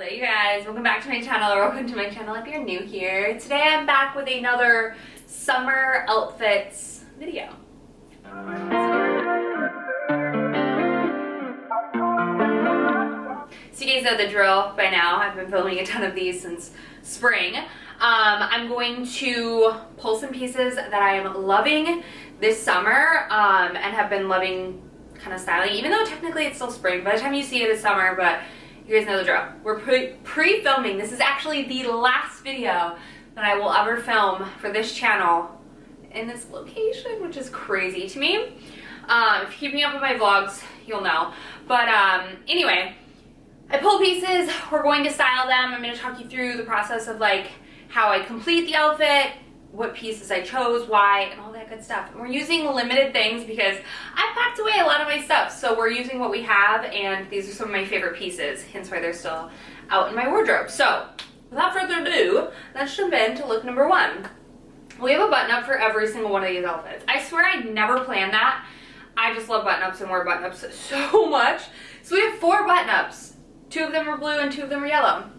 Hello you guys, welcome back to my channel, or welcome to my channel if you're new here. Today I'm back with another summer outfits video. So you guys know the drill by now. I've been filming a ton of these since spring. I'm going to pull some pieces that I am loving this summer and have been loving kind of styling, even though technically it's still spring. By the time you see it, it's summer, but you guys know the drill. We're pre-filming. This is actually the last video that I will ever film for this channel in this location, which is crazy to me. If you keep me up with my vlogs, you'll know. But anyway, I pulled pieces. We're going to style them. I'm going to talk you through the process of like how I complete the outfit, what pieces I chose, why, and all that good stuff. And we're using limited things because I packed away a lot of my stuff. So we're using what we have, and these are some of my favorite pieces, hence why they're still out in my wardrobe. So without further ado, let's jump into look number one. We have a button up for every single one of these outfits. I swear I never planned that. I just love button ups and wear button ups so much. So we have 4 button ups. 2 of them are blue and 2 of them are yellow.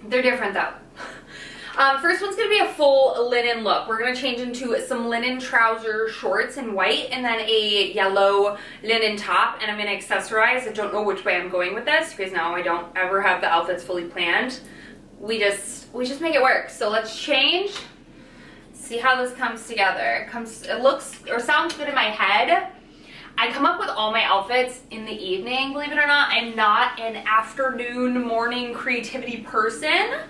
They're different though. First one's going to be a full linen look. We're going to change into some linen trouser shorts in white and then a yellow linen top, and I'm going to accessorize. I don't know which way I'm going with this because now I don't ever have the outfits fully planned. We just make it work. So let's change. See how this comes together. It looks or sounds good in my head. I come up with all my outfits in the evening, believe it or not. I'm not an afternoon, morning creativity person.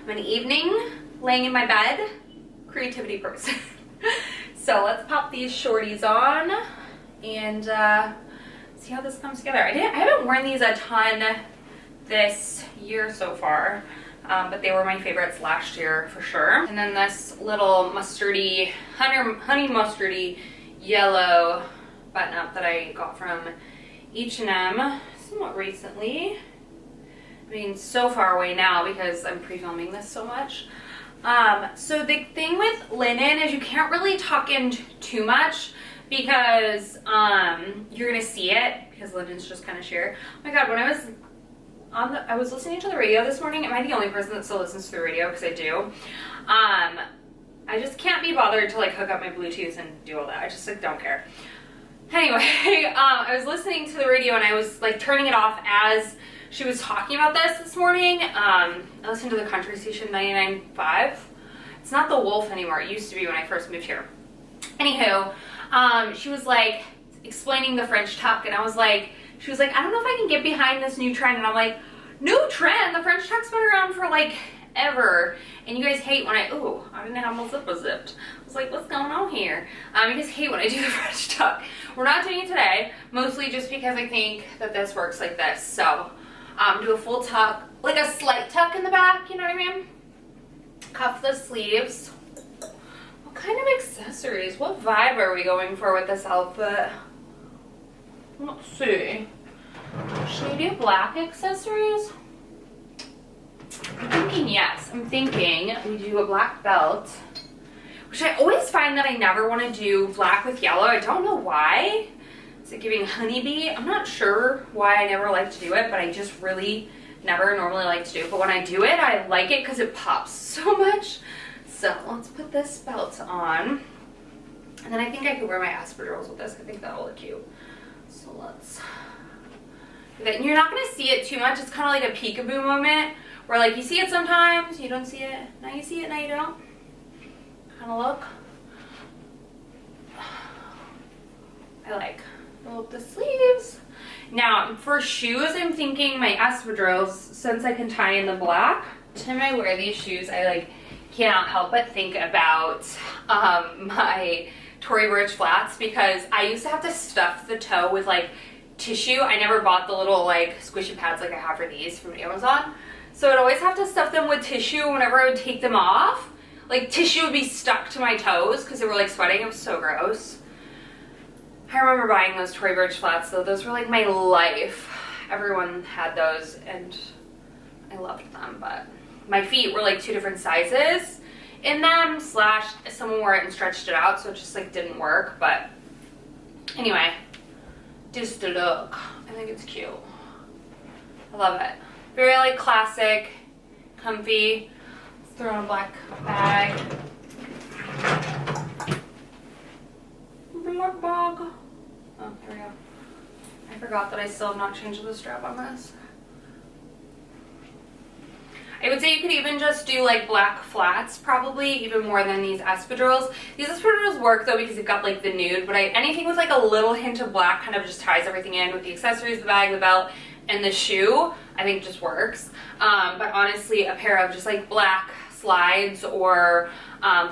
I'm an evening, laying in my bed, creativity person. So let's pop these shorties on and see how this comes together. I haven't worn these a ton this year so far, but they were my favorites last year for sure. And then this little mustardy, honey mustardy yellow button up that I got from H&M somewhat recently. I mean, so far away now because I'm pre-filming this so much. So the thing with linen is you can't really tuck in too much because you're gonna see it because linen's just kind of sheer. Oh my god, when I was listening to the radio this morning. Am I the only person that still listens to the radio? Because I do. I just can't be bothered to like hook up my Bluetooth and do all that. I just like don't care. Anyway, I was listening to the radio and I was like turning it off as she was talking about this morning. I listened to the country station 99.5. It's not the Wolf anymore. It used to be when I first moved here. Anywho, she was like explaining the French tuck, and she was like, I don't know if I can get behind this new trend. And I'm like, new trend? The French tuck's been around for like ever. And you guys hate when I didn't have my zipper zipped. I was like, what's going on here? You guys hate when I do the French tuck. We're not doing it today, mostly just because I think that this works like this. So do a full tuck, like a slight tuck in the back, you know what I mean? Cuff the sleeves. What kind of accessories? What vibe are we going for with this outfit? Let's see. Should we do black accessories? I'm thinking yes. I'm thinking we do a black belt, which I always find that I never want to do black with yellow. I don't know why. Is it giving honeybee? I'm not sure why I never like to do it, but I just really never normally like to do it. But when I do it, I like it because it pops so much. So let's put this belt on. And then I think I could wear my espadrilles with this. I think that'll look cute. So let's do that. And you're not going to see it too much. It's kind of like a peekaboo moment where like you see it sometimes, you don't see it. Now you see it, now you don't. Kind of look. I like. Roll up the sleeves. Now for shoes, I'm thinking my espadrilles, since I can tie in the black. Time I wear these shoes, I like cannot help but think about my Tory Burch flats, because I used to have to stuff the toe with like tissue. I never bought the little like squishy pads like I have for these from Amazon. So I'd always have to stuff them with tissue whenever I would take them off. Like tissue would be stuck to my toes because they were like sweating. It was so gross. I remember buying those Tory Burch flats though. Those were like my life. Everyone had those and I loved them, but my feet were like 2 different sizes in them, slash someone wore it and stretched it out, so it just like didn't work. But anyway, just a look. I think it's cute. I love it. Very like classic, comfy. Let's throw in a black bag. Black bag. Oh, there we go. I forgot that I still have not changed the strap on this. I would say you could even just do like black flats, probably even more than these espadrilles. These espadrilles work though because you've got like the nude, but anything with like a little hint of black kind of just ties everything in with the accessories, the bag, the belt, and the shoe. I think just works. But honestly, a pair of just like black slides or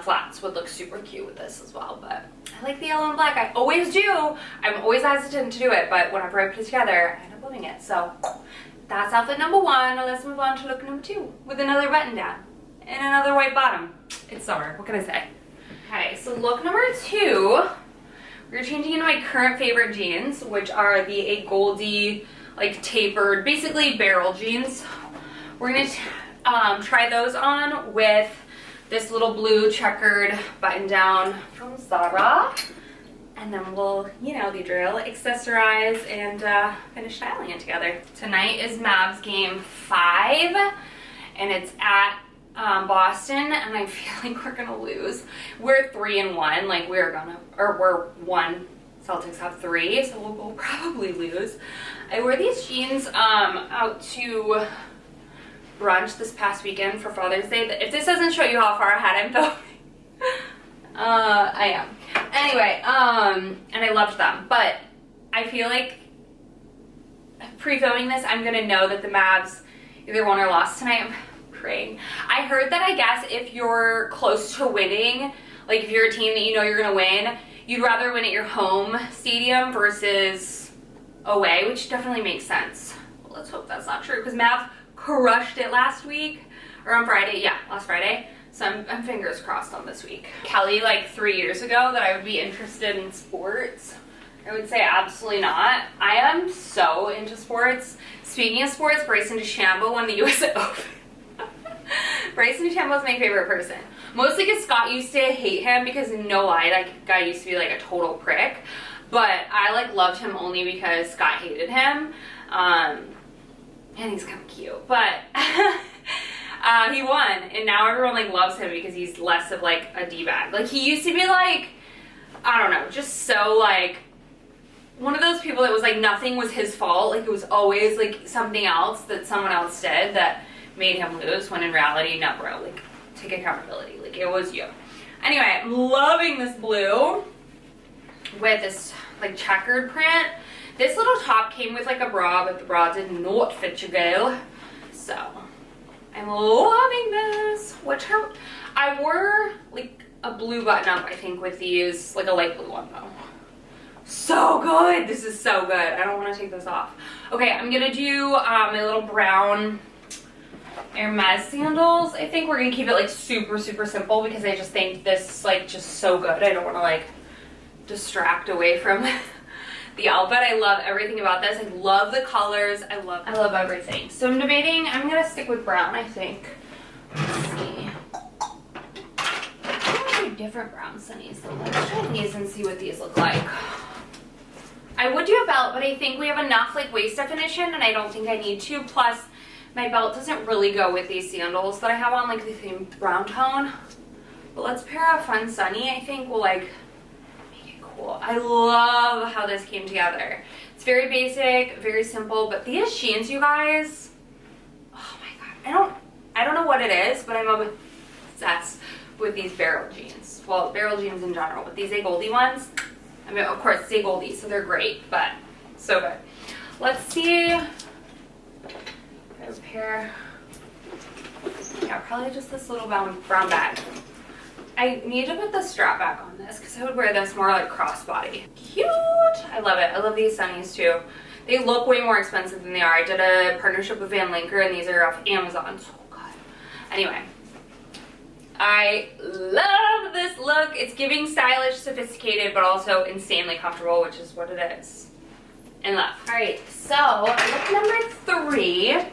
flats would look super cute with this as well. But I like the yellow and black. I always do. I'm always hesitant to do it, but whenever I put it together, I end up loving it. So that's outfit number one. Now let's move on to look number two with another button down and another white bottom. It's summer, what can I say? Okay, so look number two, we're changing into my current favorite jeans, which are the A Goldie, like tapered, basically barrel jeans. We're gonna try those on with this little blue checkered button down from Zara. And then we'll, you know the drill, accessorize and finish styling it together. Tonight is Mavs game 5, and it's at Boston, and I feel like we're gonna lose. We're 3-1, like we're 1. Celtics have 3, so we'll probably lose. I wore these jeans out to brunch this past weekend for Father's Day. If this doesn't show you how far ahead I'm filming, I am. Anyway, and I loved them, but I feel like pre-filming this, I'm gonna know that the Mavs either won or lost tonight. I'm praying. I heard that I guess if you're close to winning, like if you're a team that you know you're gonna win, you'd rather win at your home stadium versus away, which definitely makes sense. Well, let's hope that's not true, because Mavs crushed it last week, or on Friday, yeah, last Friday. So I'm fingers crossed on this week. Kelly, like 3 years ago, that I would be interested in sports. I would say absolutely not. I am so into sports. Speaking of sports, Bryson DeChambeau won the US Open. Bryson DeChambeau is my favorite person. Mostly because Scott used to hate him because, no lie, that guy used to be like a total prick. But I like loved him only because Scott hated him. And he's kind of cute. But he won, and now everyone like loves him because he's less of like a D-bag. Like he used to be like, I don't know, just so like one of those people that was like nothing was his fault. Like it was always like something else that someone else did that made him lose, when in reality, no bro, like take accountability. Like it was you. Anyway, I'm loving this blue with this like checkered print. This little top came with like a bra, but the bra did not fit you, girl. So I'm loving this. Which I wore like a blue button up, I think, with these, like a light blue one though. So good. This is so good. I don't want to take this off. Okay, I'm gonna do my little brown Hermes sandals. I think we're gonna keep it like super simple because I just think this is like just so good. I don't want to like distract away from the outfit. I love everything about this. I love the colors. I love everything. So I'm debating, I'm gonna stick with brown, I think. Let's see. I'm gonna do different brown sunnies. So let's try these and see what these look like. I would do a belt, but I think we have enough like waist definition and I don't think I need to. Plus, my belt doesn't really go with these sandals that I have on, like the same brown tone. But let's pair a fun sunny. I think will like cool. I love how this came together. It's very basic, very simple, but these jeans, you guys, oh my god, I don't know what it is, but I'm obsessed with these barrel jeans. Well, barrel jeans in general, but these A Goldie ones, I mean, of course, it's A Goldie, so they're great, but so good. Let's see if I have a pair. Yeah, probably just this little brown bag. I need to put the strap back on this because I would wear this more like crossbody. Cute! I love it. I love these sunnies too. They look way more expensive than they are. I did a partnership with Van Linker and these are off Amazon. So good. Anyway, I love this look. It's giving stylish, sophisticated, but also insanely comfortable, which is what it is. In love. Alright, so look number 3.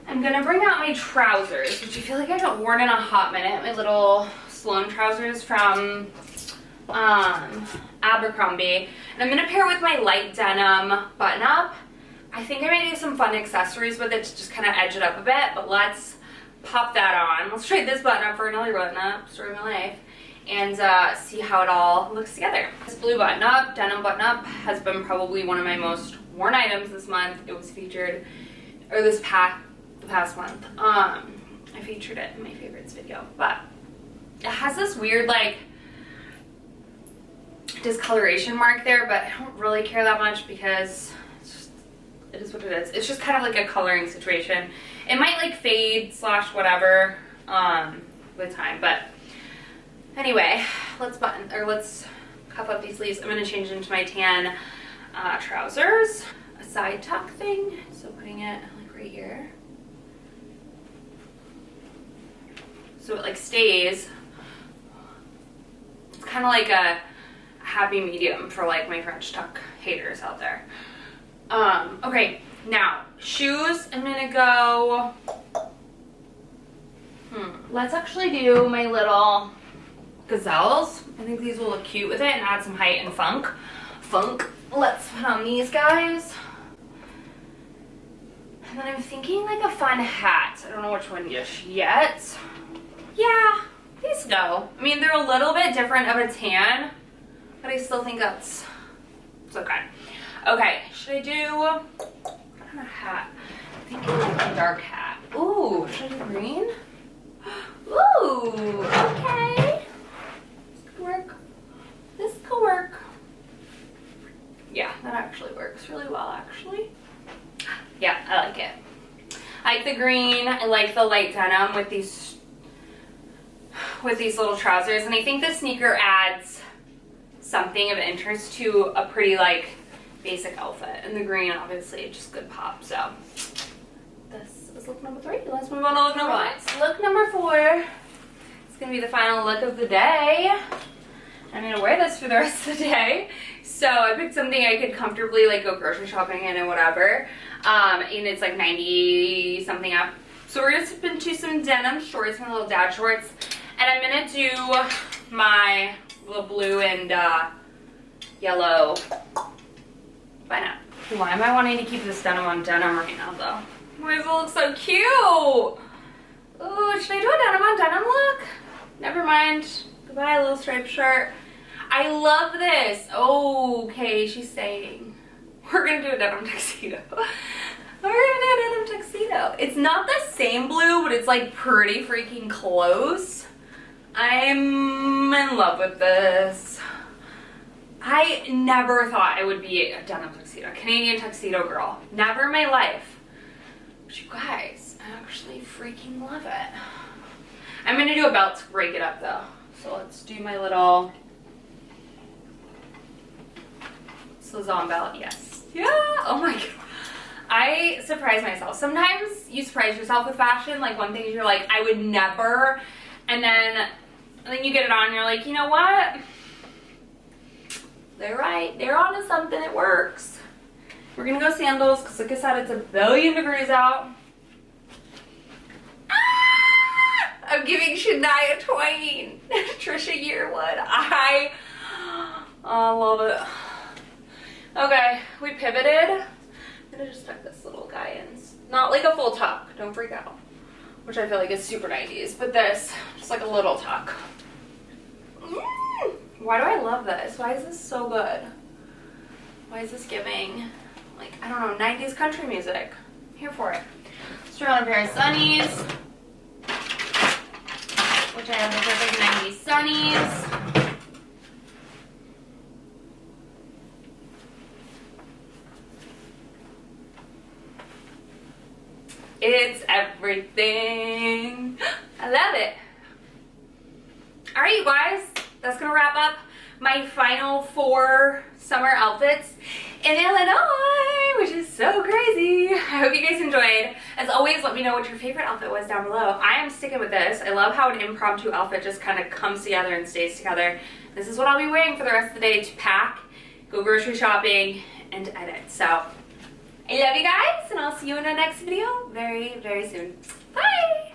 I'm gonna bring out my trousers, which I feel like I haven't worn in a hot minute. My little Sloan trousers from Abercrombie. And I'm gonna pair with my light denim button up. I think I might do some fun accessories with it to just kind of edge it up a bit, but let's pop that on. Let's trade this button up for another button up, story of my life, and see how it all looks together. This blue button up, denim button up, has been probably one of my most worn items this month. It was featured, or the past month. I featured it in my favorites video, but it has this weird like discoloration mark there, but I don't really care that much because it is what it is. It's just kind of like a coloring situation. It might like fade / whatever with time, but anyway, let's cuff up these sleeves. I'm gonna change into my tan trousers, a side tuck thing, so putting it like right here, so it like stays. It's kind of like a happy medium for like my French tuck haters out there. Okay, now shoes. I'm gonna go, let's actually do my little gazelles. I think these will look cute with it and add some height and funk. Let's put on these guys. And then I'm thinking like a fun hat. I don't know which one just yet. Yeah, these go. I mean, they're a little bit different of a tan, but I still think it's okay. Okay, should I do, what kind of hat? I'm thinking like a dark hat. Ooh, should I do green? Ooh, okay. This could work. This could work. Yeah, that actually works really well, actually. Yeah, I like it. I like the green. I like the light denim with these little trousers, and I think the sneaker adds something of interest to a pretty like basic outfit, and the green obviously just good pop. So this is look number 3. Let's move on to look number 4. Look number 4. It's gonna be the final look of the day. I'm gonna wear this for the rest of the day. So I picked something I could comfortably like go grocery shopping in and whatever. And it's like 90 something up. So we're gonna slip into some denim shorts, my little dad shorts, and I'm gonna do my little blue and yellow. Why not? Why am I wanting to keep this denim on denim right now though? Why does it look so cute? Ooh, should I do a denim on denim look? Never mind. Goodbye, little striped shirt. I love this. Okay, she's saying we're gonna do a denim tuxedo. We're gonna do a denim tuxedo. It's not the same blue, but it's like pretty freaking close. I'm in love with this. I never thought I would be a denim tuxedo, Canadian tuxedo girl. Never in my life. But you guys, I actually freaking love it. I'm gonna do a belt to break it up though. So let's do my little Slazon belt, yes. Yeah, oh my god. I surprise myself. Sometimes you surprise yourself with fashion. Like one thing you're like, I would never. And then you get it on and you're like, you know what? They're right. They're onto something. It works. We're gonna go sandals because like I said, it's a billion degrees out. Ah! I'm giving Shania Twain, Trisha Yearwood. I love it. Okay, we pivoted. I'm gonna just tuck this little guy in. Not like a full tuck, don't freak out. Which I feel like is super 90s, but this, just like a little tuck. Why do I love this? Why is this so good? Why is this giving, like, I don't know, 90s country music? I'm here for it. Let's throw on a pair of sunnies, which I have the perfect 90s sunnies. It's everything. I love it. All right, you guys, that's gonna wrap up my final 4 summer outfits in Illinois, which is so crazy. I hope you guys enjoyed. As always, let me know what your favorite outfit was down below. I am sticking with this. I love how an impromptu outfit just kind of comes together and stays together. This is what I'll be wearing for the rest of the day to pack, go grocery shopping, and edit. So I love you guys, and I'll see you in the next video very, very soon. Bye!